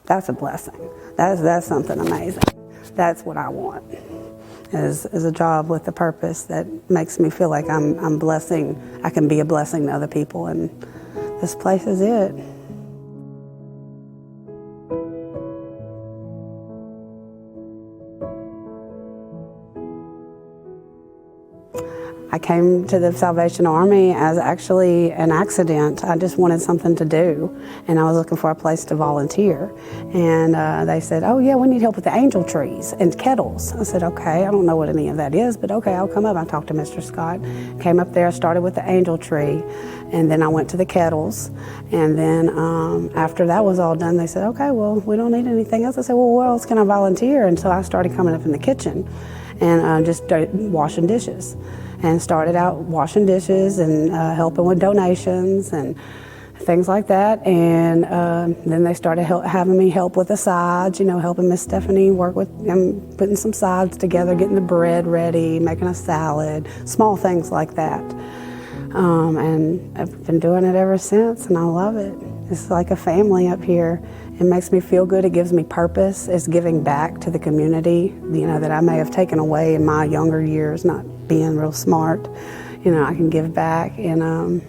That's a blessing. That's something amazing. That's what I want, is a job with a purpose that makes me feel like I'm blessing. I can be a blessing to other people, and this place is it. I came to the Salvation Army as actually an accident. I just wanted something to do, and I was looking for a place to volunteer. And they said, oh yeah, we need help with the angel trees and kettles. I said, okay, I don't know what any of that is, but okay, I'll come up. I talked to Mr. Scott, came up there, started with the angel tree, and then I went to the kettles. And then after that was all done, they said, okay, well, we don't need anything else. I said, well, where else can I volunteer? And so I started coming up in the kitchen and just started washing dishes. And started out washing dishes and helping with donations and things like that. And then they started having me help with the sides, you know, helping Miss Stephanie work with putting some sides together, getting the bread ready, making a salad, small things like that. And I've been doing it ever since, and I love it. It's like a family up here. It makes me feel good. It gives me purpose. It's giving back to the community, you know, that I may have taken away in my younger years, not being real smart. You know, I can give back, and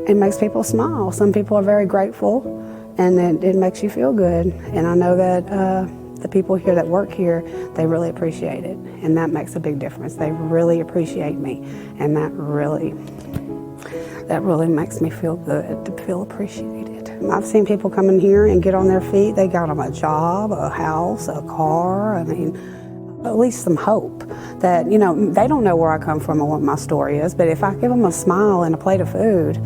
it makes people smile. Some people are very grateful, and it makes you feel good. And I know that the people here that work here, they really appreciate it, and that makes a big difference. They really appreciate me, and that really makes me feel good, to feel appreciated. I've seen people come in here and get on their feet. They got them a job, a house, a car. I mean, at least some hope that, you know, they don't know where I come from or what my story is, but if I give them a smile and a plate of food,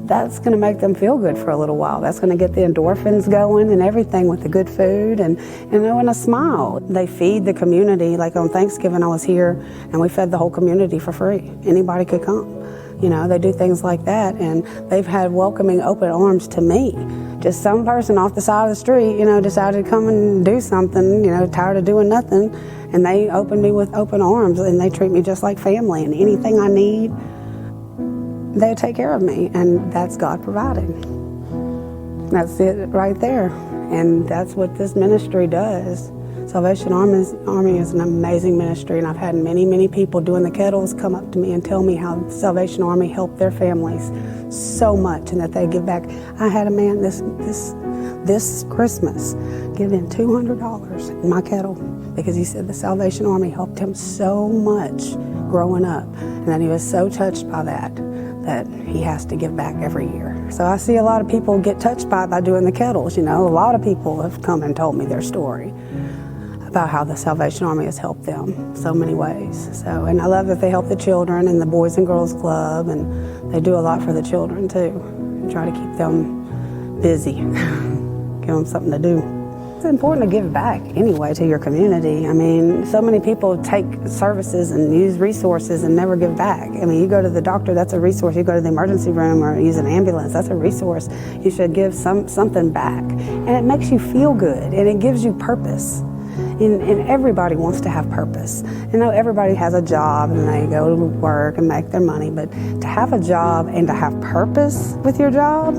that's going to make them feel good for a little while. That's going to get the endorphins going and everything with the good food and a smile. They feed the community. Like on Thanksgiving, I was here and we fed the whole community for free. Anybody could come. You know, they do things like that, and they've had welcoming open arms to me. Just some person off the side of the street, you know, decided to come and do something, you know, tired of doing nothing, and they opened me with open arms, and they treat me just like family, and anything I need, they take care of me, and that's God providing. That's it right there, and that's what this ministry does. Salvation Army is an amazing ministry, and I've had many, many people doing the kettles come up to me and tell me how Salvation Army helped their families so much and that they give back. I had a man this Christmas give in $200 in my kettle because he said the Salvation Army helped him so much growing up, and that he was so touched by that he has to give back every year. So I see a lot of people get touched by doing the kettles. You know, a lot of people have come and told me their story about how the Salvation Army has helped them so many ways. So, and I love that they help the children and the Boys and Girls Club, and they do a lot for the children too. Try to keep them busy, give them something to do. It's important to give back anyway to your community. I mean, so many people take services and use resources and never give back. I mean, you go to the doctor, that's a resource. You go to the emergency room or use an ambulance, that's a resource. You should give something back. And it makes you feel good, and it gives you purpose. And everybody wants to have purpose. You know, everybody has a job and they go to work and make their money, but to have a job and to have purpose with your job,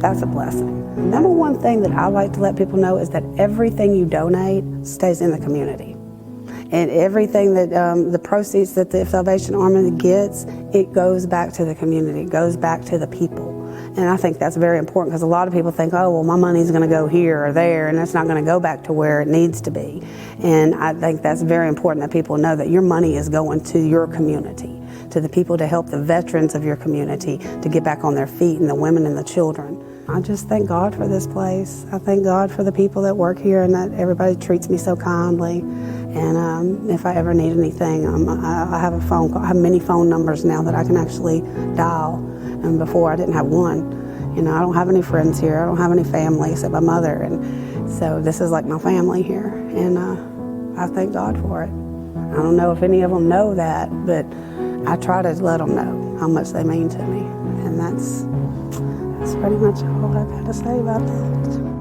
that's a blessing. Number one thing that I like to let people know is that everything you donate stays in the community. And everything that the proceeds that the Salvation Army gets, it goes back to the community, it goes back to the people. And I think that's very important because a lot of people think, oh, well, my money's going to go here or there, and it's not going to go back to where it needs to be. And I think that's very important that people know that your money is going to your community, to the people to help the veterans of your community to get back on their feet, and the women and the children. I just thank God for this place. I thank God for the people that work here and that everybody treats me so kindly. And if I ever need anything, I have a phone call. I have many phone numbers now that I can actually dial. And before I didn't have one. You know, I don't have any friends here. I don't have any family except my mother. And so this is like my family here. And I thank God for it. I don't know if any of them know that, but I try to let them know how much they mean to me. And that's pretty much all I've got to say about that.